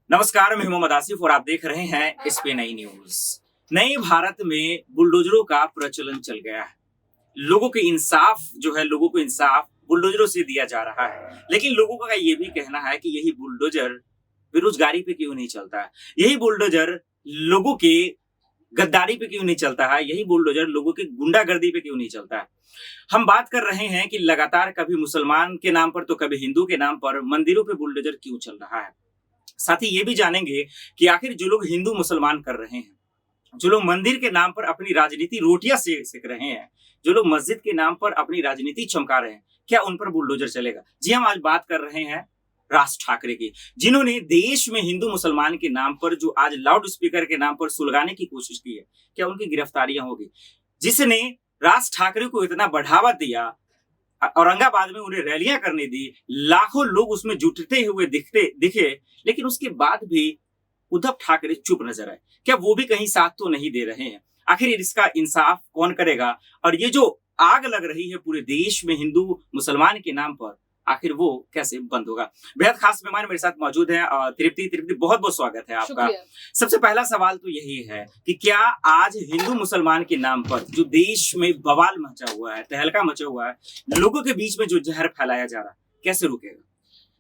नमस्कार, मैं मोहम्मद आसिफ और आप देख रहे हैं इस पे नई न्यूज। नए भारत में बुलडोजरों का प्रचलन चल गया है। लोगों को इंसाफ बुलडोजरों से दिया जा रहा है, लेकिन लोगों का ये भी कहना है कि यही बुलडोजर बेरोजगारी पे क्यों नहीं चलता है, यही बुलडोजर लोगों के गद्दारी पे क्यों नहीं चलता है, यही बुलडोजर लोगों की गुंडागर्दी पे क्यों नहीं चलता है। हम बात कर रहे हैं कि लगातार कभी मुसलमान के नाम पर तो कभी हिंदू के नाम पर मंदिरों पे बुलडोजर क्यों चल रहा है। साथ ही ये भी जानेंगे कि आखिर जो लोग हिंदू मुसलमान कर रहे हैं, जो लोग मंदिर के नाम पर अपनी राजनीति रोटियां सेक रहे हैं, जो लोग मस्जिद के नाम पर अपनी राजनीति चमका रहे हैं, क्या उन पर बुलडोजर चलेगा? जी, हम आज बात कर रहे हैं राज ठाकरे की, जिन्होंने देश में हिंदू मुसलमान के नाम पर जो आज लाउड स्पीकर के नाम पर सुलगाने की कोशिश की है, क्या उनकी गिरफ्तारियां होगी? जिसने राज ठाकरे को इतना बढ़ावा दिया, औरंगाबाद में उन्हें रैलियां करने दी, लाखों लोग उसमें जुटते हुए दिखे, लेकिन उसके बाद भी उद्धव ठाकरे चुप नजर आए। क्या वो भी कहीं साथ तो नहीं दे रहे हैं? आखिर इसका इंसाफ कौन करेगा? और ये जो आग लग रही है पूरे देश में हिंदू मुसलमान के नाम पर, आखिर वो कैसे बंद होगा? बेहद खास मेहमान मेरे साथ मौजूद हैं। तृप्ति, बहुत बहुत स्वागत है आपका। सबसे पहला सवाल तो यही है कि क्या आज हिंदू मुसलमान के नाम पर जो देश में बवाल मचा हुआ है, तहलका मचा हुआ है, लोगों के बीच में जो जहर फैलाया जा रहा है, कैसे रुकेगा?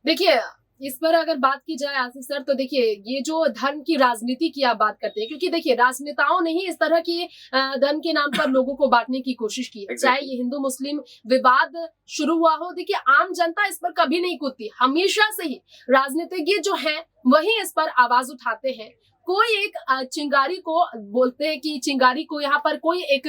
देखिए, इस पर अगर बात की जाए आसिफ सर, तो देखिए ये जो धर्म की राजनीति की आप बात करते हैं, क्योंकि देखिए राजनेताओं ने ही इस तरह की धर्म के नाम पर लोगों को बांटने की कोशिश की है। चाहे ये हिंदू मुस्लिम विवाद शुरू हुआ हो, देखिए आम जनता इस पर कभी नहीं कूदती। हमेशा से ही राजनीतिज्ञ जो हैं वही इस पर आवाज उठाते हैं। कोई एक चिंगारी को बोलते हैं कि चिंगारी को यहाँ पर कोई एक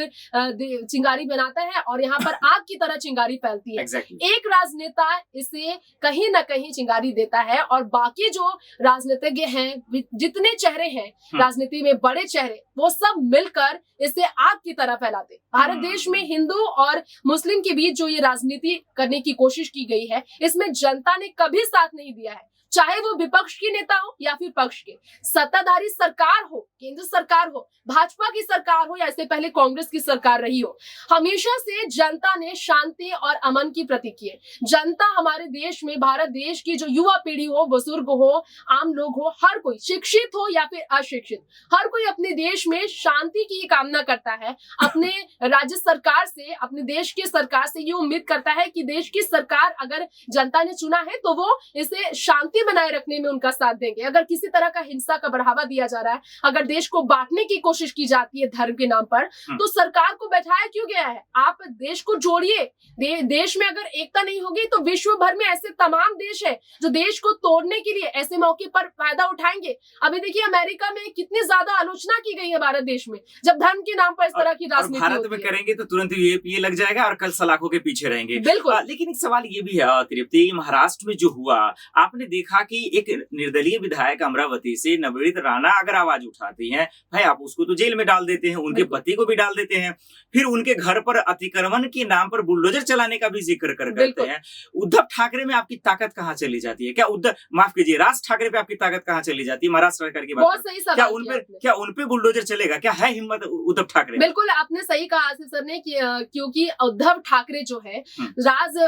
चिंगारी बनाता है और यहाँ पर आग की तरह चिंगारी फैलती है। एक राजनेता इसे कहीं ना कहीं चिंगारी देता है और बाकी जो राजनीतिज्ञ हैं, जितने चेहरे हैं राजनीति में, बड़े चेहरे, वो सब मिलकर इसे आग की तरह फैलाते। भारत देश में हिंदू और मुस्लिम के बीच जो ये राजनीति करने की कोशिश की गई है, इसमें जनता ने कभी साथ नहीं दिया है। चाहे वो विपक्ष के नेता हो या फिर पक्ष के, सत्ताधारी सरकार हो, केंद्र सरकार हो, भाजपा की सरकार हो या इससे पहले कांग्रेस की सरकार रही हो, हमेशा से जनता ने शांति और अमन की प्रतीक की है। जनता हमारे देश में, भारत देश की जो युवा पीढ़ी हो, बुजुर्ग हो, आम लोग हो, हर कोई शिक्षित हो या फिर अशिक्षित, हर कोई अपने देश में शांति की कामना करता है। अपने राज्य सरकार से, अपने देश की सरकार से ये उम्मीद करता है कि देश की सरकार अगर जनता ने चुना है तो वो इसे शांति बनाए रखने में उनका साथ देंगे। अगर किसी तरह का हिंसा का बढ़ावा दिया जा रहा है, अगर देश को बांटने की कोशिश की जाती है धर्म के नाम पर, तो सरकार को बैठाया क्यों गया है? आप देश को जोड़िए। देश में अगर एकता नहीं होगी तो विश्व भर में ऐसे तमाम देश है जो देश को तोड़ने के लिए ऐसे मौके पर फायदा उठाएंगे। अभी देखिए अमेरिका में कितनी ज्यादा आलोचना की गई है भारत देश में, जब धर्म के नाम पर इस तरह की राजनीति भारत में करेंगे तो तुरंत ये लग जाएगा और कल सलाखों के पीछे रहेंगे। बिल्कुल। लेकिन एक सवाल ये भी है तृप्ति, महाराष्ट्र में जो हुआ, आपने देखा कि एक निर्दलीय विधायक अमरावती से नवनीत राणा अगर आवाज उठाती हैं, भाई आप उसको तो जेल में डाल देते हैं, उनके पति को भी डाल देते हैं, फिर उनके घर पर अतिक्रमण के नाम पर बुलडोजर चलाने का भी जिक्र करते हैं। उद्धव ठाकरे में आपकी ताकत कहाँ चली जाती है? राज ठाकरे पे आपकी ताकत कहाँ चली जाती है? महाराष्ट्र सरकार की बात, क्या उनपे बुलडोजर चलेगा? क्या है हिम्मत उद्धव ठाकरे? बिल्कुल, आपने सही कहा आसिफ सर ने, क्योंकि उद्धव ठाकरे जो है,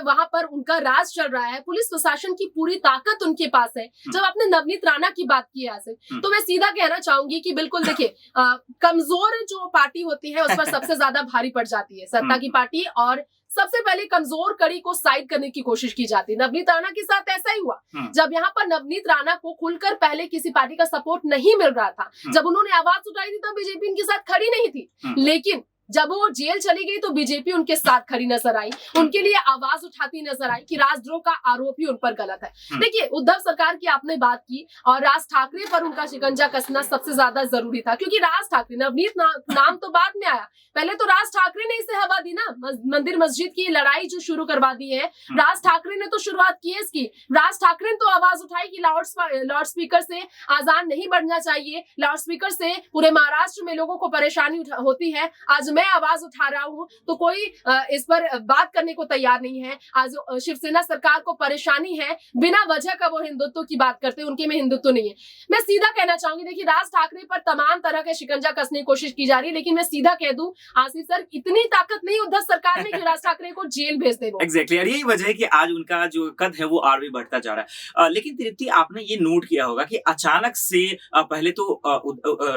वहां पर उनका राज चल रहा है, पुलिस प्रशासन की पूरी ताकत उनके पास है। जब आपने नवनीत राणा की बात की है आसिफ, तो मैं सीधा कहना चाहूंगी कि बिल्कुल देखिए, कमजोर जो पार्टी होती है उस पर सबसे ज्यादा भारी पड़ जाती है सत्ता की पार्टी, और सबसे पहले कमजोर कड़ी को साइड करने की कोशिश की जाती है। नवनीत राणा के साथ ऐसा ही हुआ। जब यहाँ पर नवनीत राणा को खुलकर पहले किसी पार्टी का सपोर्ट नहीं मिल रहा था, जब उन्होंने आवाज उठाई थी, तब बीजेपी उनके साथ खड़ी नहीं थी। लेकिन जब वो जेल चली गई तो बीजेपी उनके साथ खड़ी नजर आई, उनके लिए आवाज उठाती नजर आई कि राजद्रोह का आरोप ही उन पर गलत है। देखिए, उद्धव सरकार की आपने बात की और राज ठाकरे पर उनका शिकंजा कसना सबसे ज्यादा जरूरी था, क्योंकि राज ठाकरे, नवनीत नाम तो बाद में आया, पहले तो राज ठाकरे ने इसे हवा दी ना। मंदिर मस्जिद की लड़ाई जो शुरू करवा दी है, राज ठाकरे ने तो शुरुआत की है इसकी। राज ठाकरे ने तो आवाज उठाई कि लाउड स्पीकर से आजान नहीं बढ़ना चाहिए, लाउड स्पीकर से पूरे महाराष्ट्र में लोगों को परेशानी होती है। आज मैं मैं आवाज उठा रहा हूं तो कोई इस पर बात करने को तैयार नहीं है। आज शिवसेना सरकार को परेशानी है, बिना वजह का वो हिंदुत्व की बात करते हैं, उनके में हिंदुत्व नहीं है। मैं सीधा कहना चाहूंगी, देखिए राज ठाकरे पर तमाम तरह के शिकंजा कसने की कोशिश की जा रही है, लेकिन मैं सीधा कह दूं आशीष सर, इतनी ताकत नहीं उद्धव सरकार में कि राज ठाकरे को जेल भेज दे। एग्जैक्टली, और यही वजह है कि आज उनका जो कद है वो और भी बढ़ता जा रहा है। लेकिन तृप्ति, आपने ये नोट किया होगा कि अचानक से पहले तो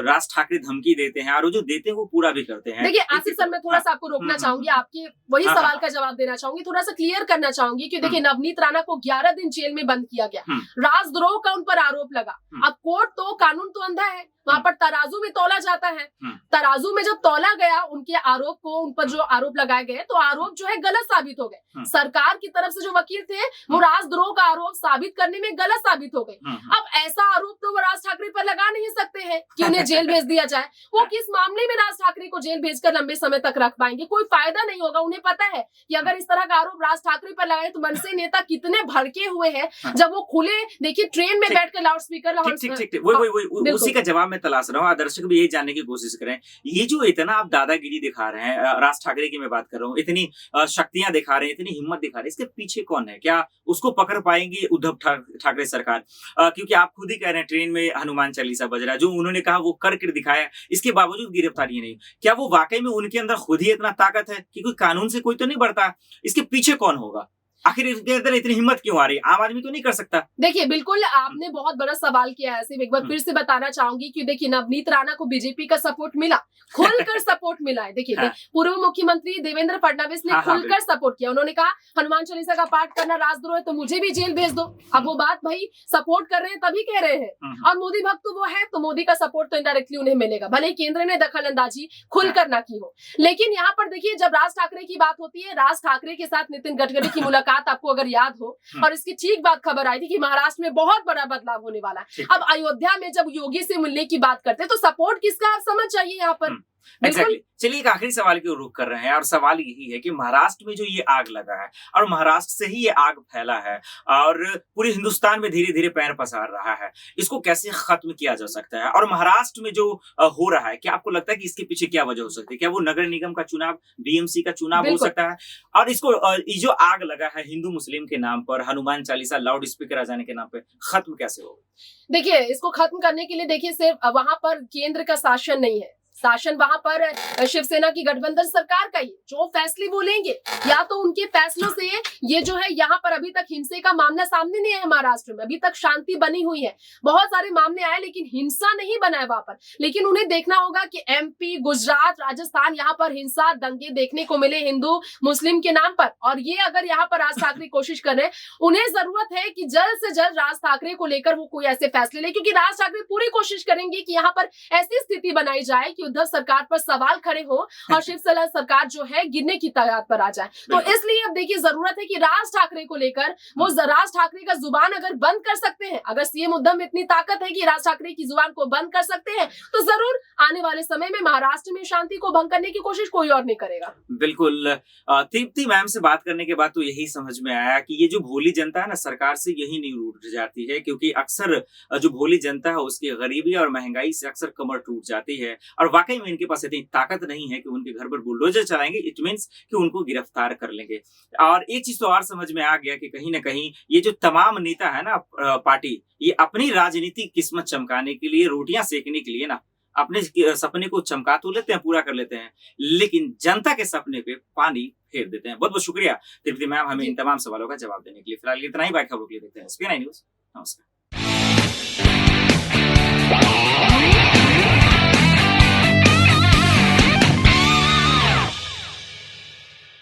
राज ठाकरे धमकी देते हैं और वो जो देते हैं वो पूरा भी करते हैं। देखिए आशीष सर, मैं थोड़ा सा आपको रोकना चाहूंगी, आपके वही सवाल का जवाब देना चाहूंगी, थोड़ा सा क्लियर करना चाहूंगी कि देखिए नवनीत राणा को 11 दिन जेल में बंद किया गया, राजद्रोह का उन पर आरोप लगा। अब कोर्ट तो, कानून तो अंधा है, वहां पर तराजू में तौला जाता है। तराजू में जब तौला गया उनके आरोप को, उन पर जो आरोप लगाए गए तो आरोप जो है गलत साबित हो गए। सरकार की तरफ से जो वकील थे वो राजद्रोह का आरोप साबित करने में गलत साबित हो गए। अब ऐसा आरोप तो वो राज ठाकरे पर लगा नहीं सकते हैं कि उन्हें जेल भेज दिया जाए। वो किस मामले में राज ठाकरे को जेल भेजकर लंबे समय तक रख पाएंगे? कोई फायदा नहीं होगा। उन्हें पता है कि अगर इस तरह का आरोप राज ठाकरे पर लगाए तो मनसे नेता कितने भड़के हुए हैं जब वो खुले, देखिए ट्रेन में बैठकर लाउड स्पीकर, उसी का जवाब मैं तलाश रहा हूँ। दर्शक भी यही जानने की कोशिश करें, ये जो इतना आप दादागिरी दिखा रहे हैं, राज ठाकरे की मैं बात कर रहा हूँ, इतनी शक्तियां दिखा रहे हैं, इतनी हिम्मत दिखा रहे हैं, इसके पीछे कौन है? क्या उसको पकड़ पाएंगे उद्धव ठाकरे सरकार? क्योंकि आप खुद ही कह रहे हैं ट्रेन में हनुमान चालीसा बज रहा है, जो उन्होंने कहा वो करके दिखाया, इसके बावजूद गिरफ्तारी नहीं। क्या वो वाकई में उनके अंदर खुद ही इतना ताकत है कि कोई कानून से कोई तो नहीं बढ़ता? इसके पीछे कौन होगा? आखिर इसके अंदर इतनी हिम्मत क्यों आ रही है? आम आदमी तो नहीं कर सकता। देखिए बिल्कुल आपने बहुत बड़ा सवाल किया है। सिर्फ एक बार फिर से बताना चाहूंगी कि देखिए नवनीत राणा को बीजेपी का सपोर्ट मिला, खुलकर सपोर्ट मिला है। देखिए पूर्व मुख्यमंत्री देवेंद्र फडणवीस ने खुलकर सपोर्ट किया। उन्होंने कहा हनुमान चालीसा का पाठ करना राजद्रोह है तो मुझे भी जेल भेज दो। अब वो बात भाई सपोर्ट कर रहे हैं तभी कह रहे हैं, और मोदी भक्त तो वो है तो मोदी का सपोर्ट तो इनडायरेक्टली उन्हें मिलेगा, भले ही केंद्र ने दखल अंदाजी खुलकर ना की हो। लेकिन यहाँ पर देखिए जब राज ठाकरे की बात होती है, राज ठाकरे के साथ नितिन गडकरी की मुलाकात आपको अगर याद हो, और इसकी ठीक बात खबर आई थी कि महाराष्ट्र में बहुत बड़ा बदलाव होने वाला है। अब अयोध्या में जब योगी से मिलने की बात करते हैं तो सपोर्ट किसका आप समझ चाहिए यहाँ पर। Exactly. चलिए एक आखिरी सवाल की ओर रुख कर रहे हैं, और सवाल यही है कि महाराष्ट्र में जो ये आग लगा है और महाराष्ट्र से ही ये आग फैला है और पूरे हिंदुस्तान में धीरे धीरे पैर पसार रहा है, इसको कैसे खत्म किया जा सकता है? और महाराष्ट्र में जो हो रहा है, क्या आपको लगता है कि इसके पीछे क्या वजह हो सकती है? क्या वो नगर निगम का चुनाव, बीएमसी का चुनाव हो सकता है? और इसको ये जो आग लगा है हिंदू मुस्लिम के नाम पर, हनुमान चालीसा लाउड स्पीकर आ जाने के नाम पर, खत्म कैसे होगा? देखिए इसको खत्म करने के लिए देखिए सिर्फ वहां पर केंद्र का शासन नहीं है, शासन वहां पर शिवसेना की गठबंधन सरकार का ही, जो फैसले वो लेंगे या तो उनके फैसलों से ये जो है यहाँ पर अभी तक हिंसा का मामला सामने नहीं है। महाराष्ट्र में अभी तक शांति बनी हुई है, बहुत सारे मामले आए लेकिन हिंसा नहीं बना है वहां पर। लेकिन उन्हें देखना होगा कि एमपी, गुजरात, राजस्थान, यहाँ पर हिंसा, दंगे देखने को मिले हिंदू मुस्लिम के नाम पर, और ये अगर यहाँ पर राज ठाकरे कोशिश कर रहे हैं, उन्हें जरूरत है कि जल्द से जल्द राज ठाकरे को लेकर वो कोई ऐसे फैसले ले, क्योंकि राज ठाकरे पूरी कोशिश करेंगे कि यहाँ पर ऐसी स्थिति बनाई जाए कि उद्धव सरकार पर सवाल खड़े हो और शिवसेना सरकार जो है गिरने की कगार पर आ जाए। तो इसलिए अब देखिए जरूरत है कि राज ठाकरे को लेकर वो राज ठाकरे का जुबान अगर बंद कर सकते हैं, अगर सीएम उद्धव में इतनी ताकत है कि राज ठाकरे की जुबान को बंद कर सकते हैं, तो जरूर आने वाले समय में महाराष्ट्र में शांति को भंग करने की कोशिश कोई और नहीं करेगा। बिल्कुल, तृप्ति मैम से बात करने के बाद तो यही समझ में आया कि ये जो भोली जनता है ना, सरकार से यही नहीं उठ जाती है, क्योंकि अक्सर जो भोली जनता है उसकी गरीबी और महंगाई से अक्सर कमर टूट जाती है, और वाकई में इनके पास इतनी ताकत नहीं है कि उनके घर पर बुलडोजर चलाएंगे। इट मींस कि उनको गिरफ्तार कर लेंगे। और एक चीज तो और समझ में आ गया कि कहीं ना कहीं ये जो तमाम नेता है ना पार्टी, ये अपनी राजनीतिक किस्मत चमकाने के लिए, रोटियां सेकने के लिए ना अपने सपने को चमका तो लेते हैं, पूरा कर लेते हैं, लेकिन जनता के सपने पे पानी फेर देते हैं। बहुत बहुत शुक्रिया तृप्ति मैम हमें इन तमाम सवालों का जवाब देने के लिए। फिलहाल इतना ही, बाकी खबरों के लिए देखते हैं SPN न्यूज़। नमस्कार।